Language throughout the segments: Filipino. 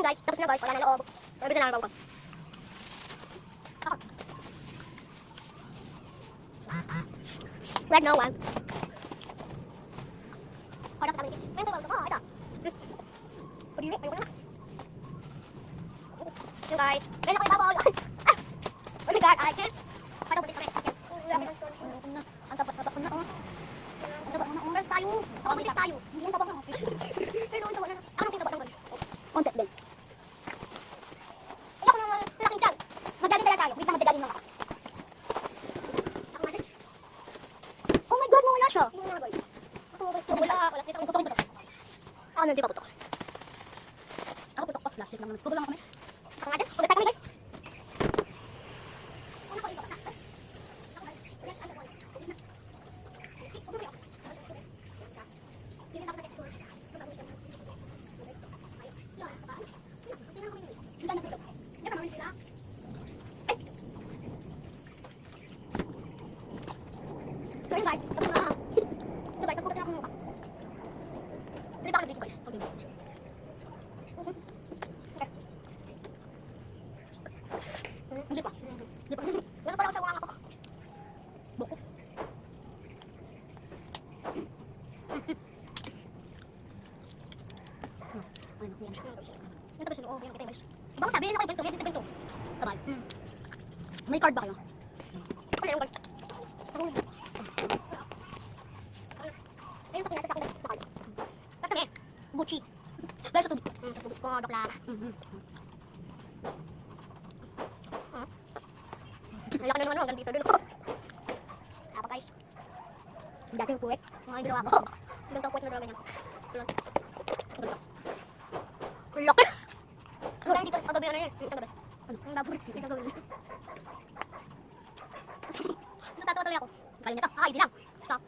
guys, tapos na guys, wala na loob. Sabi na lang ako. Where's no one? Hold on, may babaw ko. Ito. Pwede rin, ayoko na. Yung guys, meron ako ibabaw. Oh my god, I can't. Paano buti kami? Ang tapat ko na, oh. Ang tapat ko na, oh. Meron tayo. Kapamilis tayo. Hindi yung tapat na, oh. Pero ang tapat na. Anong yung tapat ng guys? Konti din. Ayoko na malaking tiyan. Mag-jogging talaga tayo. Wait lang, mag-jogging lang ako. Oh my god, nawala siya. Wala. Putok. Ano, di ba putok? Ako putok pa. Plastic lang naman. Putok lang kami. Ako nga din. Putok kami guys. So yun guys, tapos na. Ito guys, nagpupunta na akong mukha. Dito ako dito guys. Okay. Hindi pa. Wala pa lang sa wala ko. Buko. Ay, naku yan. Ito kasi loob. Yan, kita guys. Baka sabihin ako yung bento. Bento. Kabal. May card ba kayo? Okay, yung card. Ayun, sakin natin sa akin sa card. Tapos kami, Gucci. Guys, sa tubig. Sa tubig ko, dokla. Wala ka na naman, hanggang dito din ako. Apa guys? Dati yung puwet. Mga ginawa ko. Hanggang tang puwet na ganyan. Laki! Hanggang dito, ang gabi ano yun. Isang gabi. Ano? Ang labor. Isang gabi. Natatawa tuloy ako. Kaya nito. Ah, easy lang. Stop.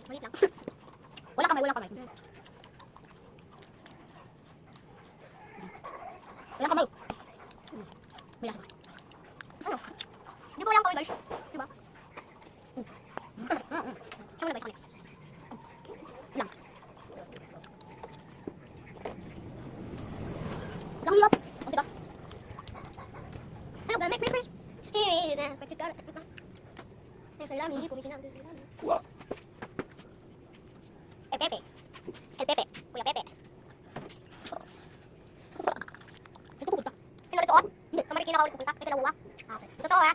Malit lang. Wala kamay. Walang kamay. May lasa. Ano? Di ba walang kamay guys? Diba? Saan mo na guys? Lang. Walang hilap. O diba? Ano? Make. Salami, hindi ko sinabi. Pepe. Kuya Pepe. Ito pupunta. Sino rito? Hindi, kamarikin ako ulit pupunta. Ito na buwa. Okay. Totoo ha?